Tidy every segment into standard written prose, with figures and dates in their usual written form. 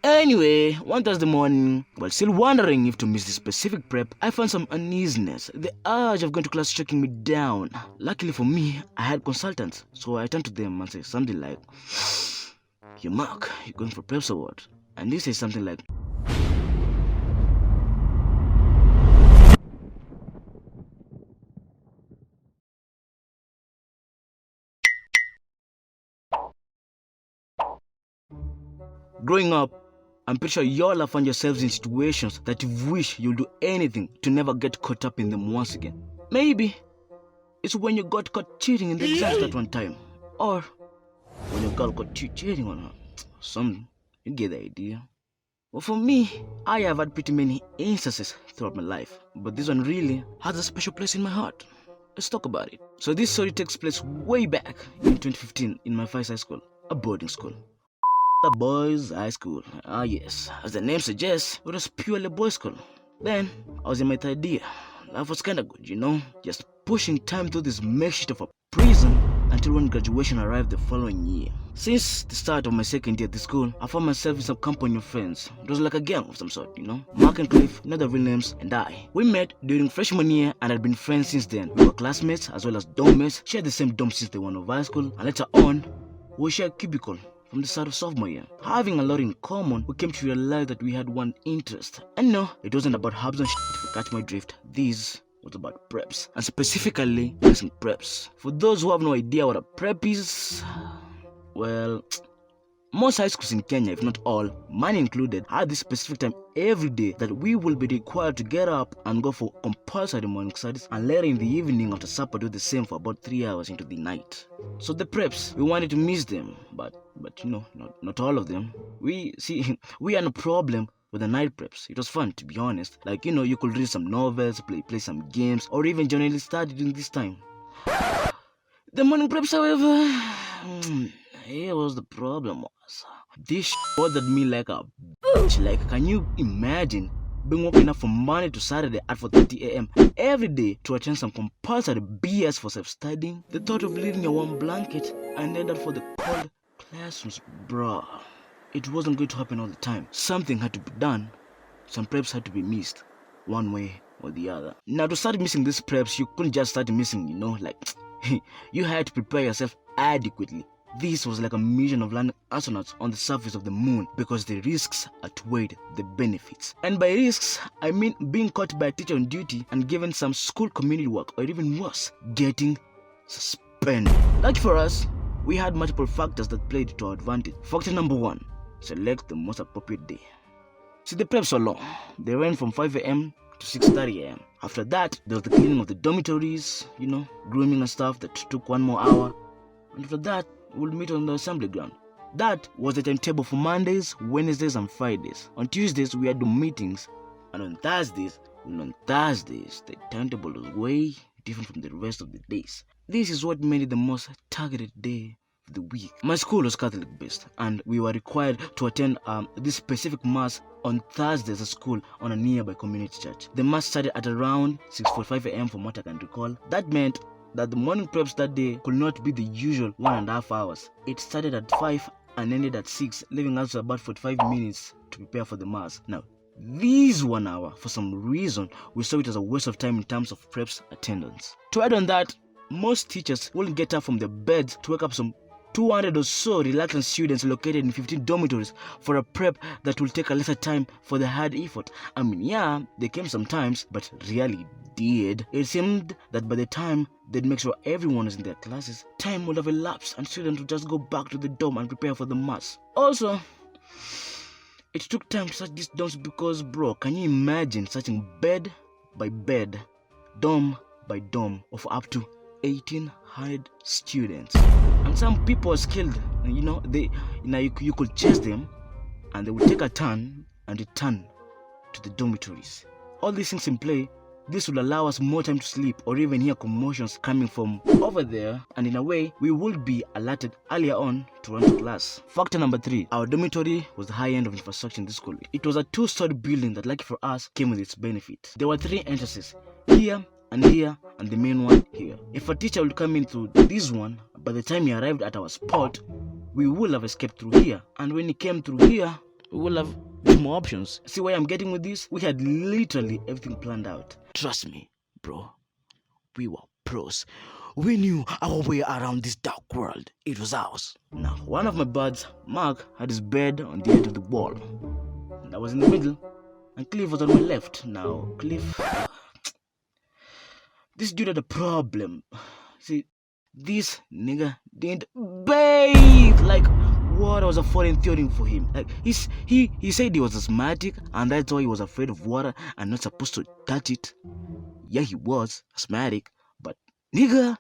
Anyway, one Thursday morning, while still wondering if to miss this specific prep, I found some uneasiness. The urge of going to class shaking me down. Luckily for me, I had consultants, so I turned to them and said something like, "Yo, Mark, you going for preps or what?" And they say something like, "Growing up, I'm pretty sure y'all have found yourselves in situations that you wish you'll do anything to never get caught up in them once again. Maybe it's when you got caught cheating in the exams that one time, or when your girl got you cheating on her. Something. You get the idea. Well, for me, I have had pretty many instances throughout my life, but this one really has a special place in my heart. Let's talk about it. So this story takes place way back in 2015 in my first high school, a boarding school. The boys' high school. Ah yes, as the name suggests, it was purely boys' school. Then I was in my third year. Life was kinda good, you know, just pushing time through this makeshift of a prison until when graduation arrived the following year. Since the start of my second year at the school, I found myself in some company of friends. It was like a gang of some sort, you know. Mark and Cliff, not the real names, and I. We met during freshman year and had been friends since then. We were classmates as well as dorm mates, shared the same dorm since day one of high school, and later on, we shared cubicle from the start of sophomore year. Having a lot in common, we came to realize that we had one interest. And no, it wasn't about hubs and shit if you catch my drift. This was about preps, and specifically nursing preps. For those who have no idea what a prep is, well, most high schools in Kenya, if not all, mine included, had this specific time every day that we will be required to get up and go for compulsory morning studies, and later in the evening after supper do the same for about 3 hours into the night. So the preps, we wanted to miss them, but you know, not all of them. We had no problem with the night preps. It was fun, to be honest. Like, you know, you could read some novels, play some games, or even generally study during this time. The morning preps, however, here was the problem was, this bothered me like a bitch. Like, can you imagine being woken up from Monday to Saturday at 4:30 a.m. every day to attend some compulsory BS for self-studying? The thought of leaving your warm blanket and head out for the cold classrooms, bruh. It wasn't going to happen all the time. Something had to be done. Some preps had to be missed, one way or the other. Now, to start missing these preps, you couldn't just start missing, you know, like, you had to prepare yourself adequately. This was like a mission of landing astronauts on the surface of the moon because the risks outweighed the benefits. And by risks, I mean being caught by a teacher on duty and given some school community work, or even worse, getting suspended. Like for us, we had multiple factors that played to our advantage. Factor number one, select the most appropriate day. See, the preps were long. They ran from 5 a.m. to 6:30 a.m. After that, there was the cleaning of the dormitories, you know, grooming and stuff that took 1 more hour. And after that, we'll meet on the assembly ground. That was the timetable for Mondays, Wednesdays, and Fridays. On Tuesdays, we had the meetings. And on Thursdays, the timetable was way different from the rest of the days. This is what made it the most targeted day of the week. My school was Catholic based, and we were required to attend this specific mass on Thursdays at school on a nearby community church. The mass started at around 6:45 a.m. from what I can recall. That meant that the morning preps that day could not be the usual 1.5 hours. It started at 5 and ended at 6, leaving us about 45 minutes to prepare for the mass. Now, this 1 hour, for some reason, we saw it as a waste of time in terms of preps attendance. To add on that, most teachers wouldn't get up from their beds to wake up some 200 or so reluctant students located in 15 dormitories for a prep that will take a lesser time for the hard effort. I mean, yeah, they came sometimes, but really did. It seemed that by the time they'd make sure everyone is in their classes, time would have elapsed and students would just go back to the dorm and prepare for the mass. Also, it took time to search these dorms because, bro, can you imagine searching bed by bed, dorm by dorm of up to 1,800 students? And some people are skilled, you know, you could chase them and they would take a turn and return to the dormitories. All these things in play, this will allow us more time to sleep or even hear commotions coming from over there, and in a way, we would be alerted earlier on to run to class. Factor number 3, our dormitory was the high end of infrastructure in this school. It was a 2-story building that, lucky for us, came with its benefit. There were 3 entrances, here, and the main one here. If a teacher would come in through this one, by the time he arrived at our spot, we would have escaped through here. And when he came through here, we will have more options. See where I'm getting with this? We had literally everything planned out. Trust me, bro. We were pros. We knew our way around this dark world. It was ours. Now, one of my buds, Mark, had his bed on the edge of the wall. I was in the middle, and Cliff was on my left. Now, Cliff... this dude had a problem. See, this nigga didn't bathe. Like, water was a foreign thing for him. Like, he said he was asthmatic, and that's why he was afraid of water and not supposed to touch it. Yeah, he was asthmatic, but nigga,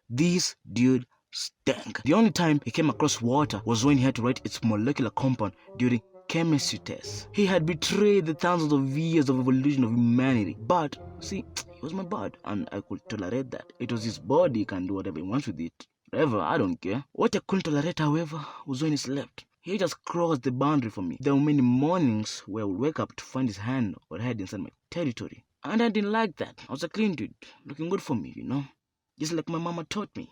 this dude stank. The only time he came across water was when he had to write its molecular compound during chemistry tests. He had betrayed the thousands of years of evolution of humanity. But, see, he was my bud, and I could tolerate that. It was his body, he can do whatever he wants with it. Whatever, I don't care. What I couldn't tolerate, however, was when he slept. He just crossed the boundary for me. There were many mornings where I would wake up to find his hand or head inside my territory. And I didn't like that. I was a clean dude, looking good for me, you know? Just like my mama taught me.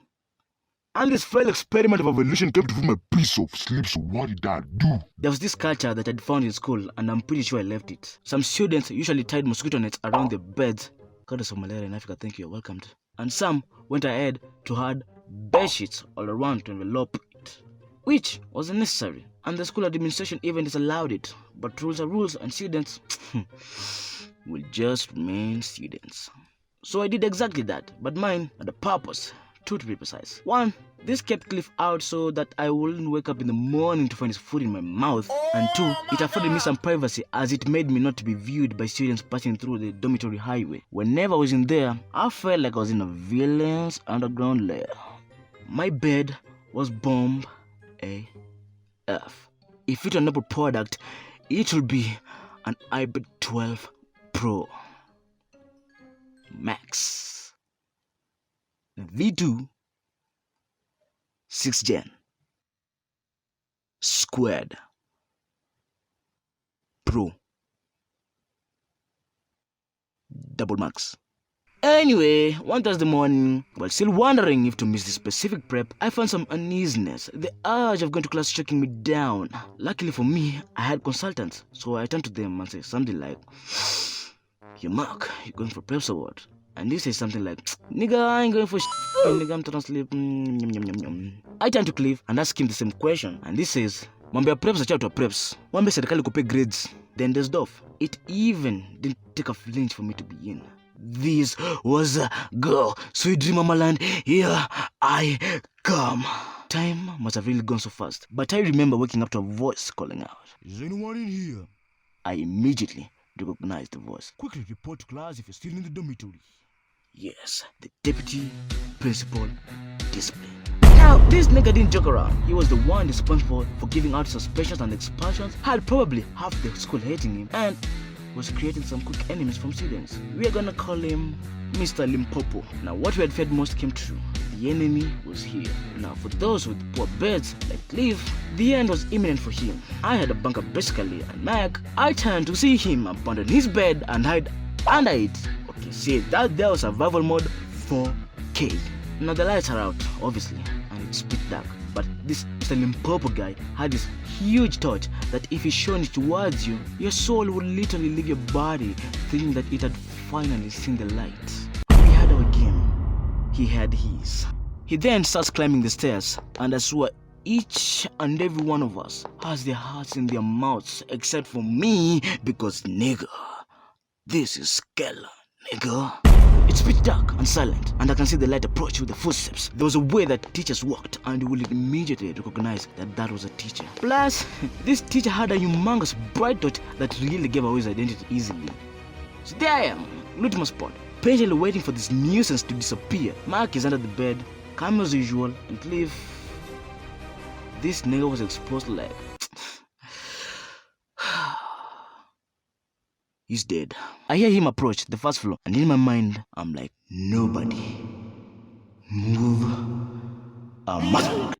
And this failed experiment of evolution came to ruin my peace of sleep, so what did I do? There was this culture that I'd found in school, and I'm pretty sure I left it. Some students usually tied mosquito nets around their beds. Goddess of malaria in Africa, thank you, you're welcomed. And some went ahead to add bed sheets all around to envelope it, which wasn't necessary. And the school administration even disallowed it. But rules are rules, and students will just remain students. So I did exactly that, but mine had a purpose, two to be precise. One, this kept Cliff out so that I wouldn't wake up in the morning to find his food in my mouth. And two, it afforded me some privacy as it made me not to be viewed by students passing through the dormitory highway. Whenever I was in there, I felt like I was in a villain's underground lair. My bed was bomb AF. If it were an Apple product, it would be an iPad 12 Pro Max V2 6th Gen Squared Pro Double Max. Anyway, one Thursday morning, while still wondering if to miss this specific prep, I found some uneasiness. The urge of going to class shaking me down. Luckily for me, I had consultants, so I turned to them and said something like, "Yo, Mark, you going for preps or what?" And he says something like, "Nigga, I ain't going for nigga, I'm trying to sleep." I turned to Cliff and asked him the same question, and this says, "Mwambia preps acha to preps. Mwambia serikali kupe grades." Then there's off. It even didn't take a flinch for me to be in. This was a girl, sweet dream mama land, here I come. Time must have really gone so fast, but I remember waking up to a voice calling out, Is anyone in here? I immediately recognized the voice. Quickly report to class if you're still in the dormitory. Yes, the deputy principal discipline. Now, this nigga didn't joke around. He was the one responsible for giving out suspensions and expulsions, had probably half the school hating him, and was creating some quick enemies from students. We are gonna call him Mr. Limpopo. Now, what we had feared most came true. The enemy was here. Now, for those with poor beds like Cliff, the end was imminent for him. I had a bunker basically, and Mac, I turned to see him abandon his bed and hide under it. Okay, see, that there was survival mode 4K. Now, the lights are out, obviously, and it's pitch dark. But this Mr. Limpopo guy had this huge torch that if he shone it towards you, your soul would literally leave your body thinking that it had finally seen the light. We had our game. He had his. He then starts climbing the stairs, and I swear each and every one of us has their hearts in their mouths except for me, because nigga, this is Skella, nigga. It's pitch dark and silent, and I can see the light approach with the footsteps. There was a way that teachers walked, and you will immediately recognize that that was a teacher. Plus, this teacher had a humongous bright dot that really gave away his identity easily. So there I am, glued to my spot, patiently waiting for this nuisance to disappear. Mark is under the bed, calm as usual, and Cliff, this nigga was exposed like... He's dead. I hear him approach the first floor, and in my mind, I'm like, nobody move a muscle.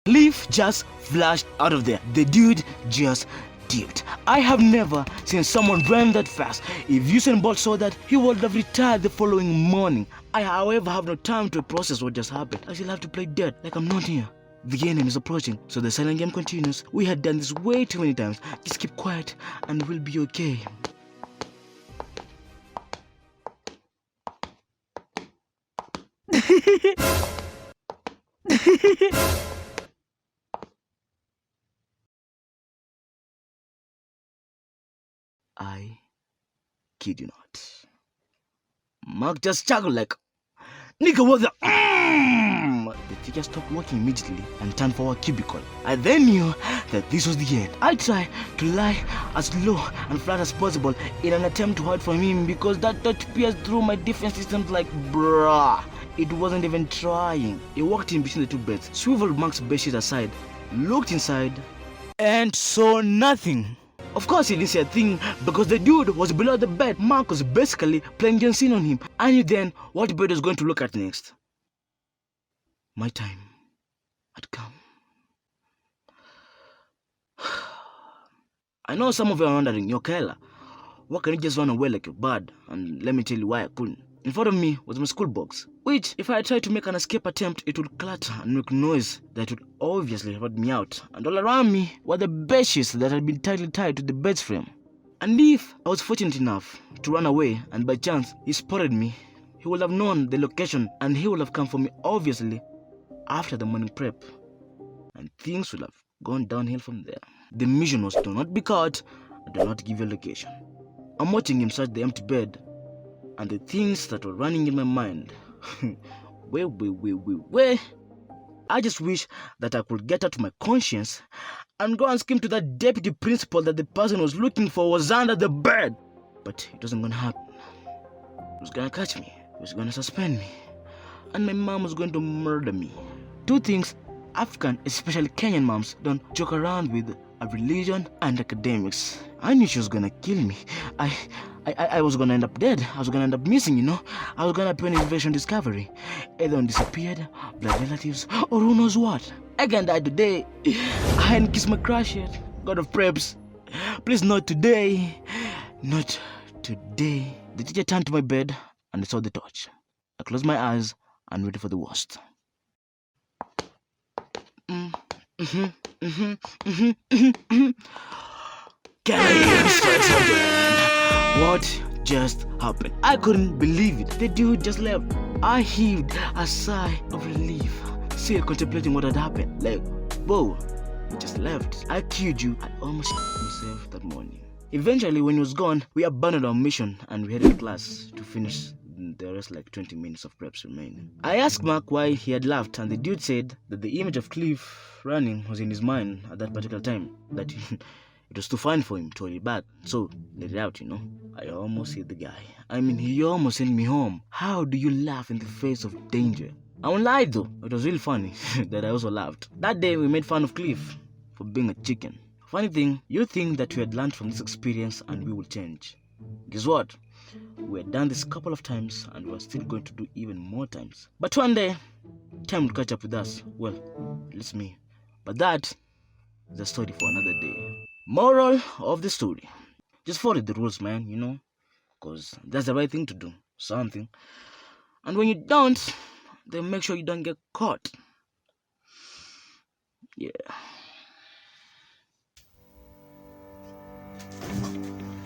Cliff just flashed out of there. The dude just dipped. I have never seen someone run that fast. If Usain Bolt saw that, he would have retired the following morning. I, however, have no time to process what just happened. I still have to play dead like I'm not here. The enemy is approaching, so the silent game continues. We had done this way too many times. Just keep quiet and we'll be okay. I kid you not. Mark just chuckled like, "Nigga, what the?" The teacher stopped working immediately and turned for our cubicle. I then knew that this was the end. I tried to lie as low and flat as possible in an attempt to hide from him because that touch pierced through my defense systems like bruh. It wasn't even trying. He walked in between the two beds, swiveled Mark's bedsheet aside, looked inside, and saw nothing. Of course he didn't see a thing because the dude was below the bed. Mark was basically playing John Cena on him. I knew then what bed was going to look at next. My time had come. I know some of you are wondering, "Yo, Kayla, why can't you just run away like you're bad?" And let me tell you why I couldn't. In front of me was my school box, which if I tried to make an escape attempt, it would clatter and make noise that would obviously rat me out. And all around me were the bedsheets that had been tightly tied to the bed's frame. And if I was fortunate enough to run away and by chance he spotted me, he would have known the location and he would have come for me obviously after the morning prep. And things would have gone downhill from there. The mission was to not be caught and do not give a location. I'm watching him search the empty bed and the things that were running in my mind. Wait. I just wish that I could get out to my conscience and go and scream to that deputy principal that the person was looking for was under the bed. But it wasn't gonna happen. He was gonna catch me. He was gonna suspend me. And my mom was going to murder me. Two things African, especially Kenyan moms, don't joke around with are religion and academics. I knew she was gonna kill me. I was gonna end up dead. I was gonna end up missing, you know. I was gonna appear in Invasion Discovery. Either disappeared, blood relatives, or who knows what. I can die today. I hadn't kissed my crush yet. God of preps. Please not today. Not today. The teacher turned to my bed and I saw the torch. I closed my eyes and waited for the worst. Can I hear strikes again? What just happened? I couldn't believe it. The dude just left. I heaved a sigh of relief, still contemplating what had happened. Like, whoa, he just left. I kid you, I almost myself that morning. Eventually, when he was gone, we abandoned our mission and we headed to class to finish the rest like 20 minutes of preps remaining. I asked Mark why he had laughed, and the dude said that the image of Cliff running was in his mind at that particular time, that it was too fun for him to hold it back, so let it out, you know. I almost hit the guy. I mean, he almost sent me home. How do you laugh in the face of danger? I won't lie though, it was really funny that I also laughed. That day we made fun of Cliff for being a chicken. Funny thing, you think that we had learned from this experience and we will change. Guess what? We had done this a couple of times and we are still going to do even more times. But one day, time will catch up with us. Well, it's me. But that is a story for another day. Moral of the story. Just follow the rules, man, you know. Because that's the right thing to do. Something. And when you don't, then make sure you don't get caught. Yeah.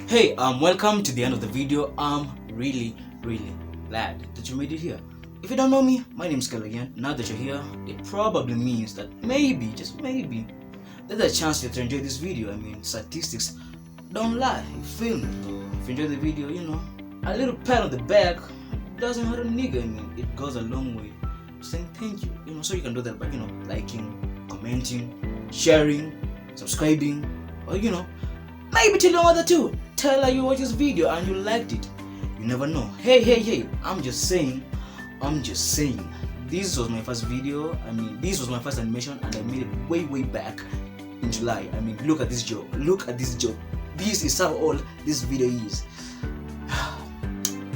Hey, welcome to the end of the video. I'm really glad that you made it here. If you don't know me, my name is Kayla again. Now that you're here, it probably means that maybe, just maybe, there's a chance that you enjoy this video. I mean, statistics don't lie. You feel me? If you enjoy the video, you know, a little pat on the back doesn't hurt a nigga. I mean, it goes a long way to saying thank you. You know, so you can do that by, you know, liking, commenting, sharing, subscribing, or, you know, maybe tell your mother too. Tell her you watched this video and you liked it. You never know. Hey, I'm just saying. This was my first video. I mean, this was my first animation and I made it way back in July. I mean, look at this job. This is how old this video is.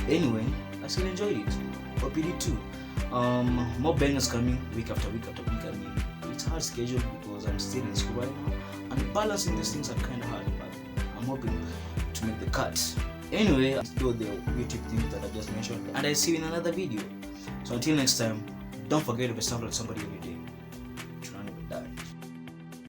Anyway, I still enjoyed it. Hope you did too. More bangers coming week after week. I mean, it's hard schedule because I'm still in school right now and balancing these things are kind of hard, but I'm hoping to make the cut. Anyway, I'll do the YouTube thing that I just mentioned and I'll see you in another video. So until next time, don't forget to be somebody every day.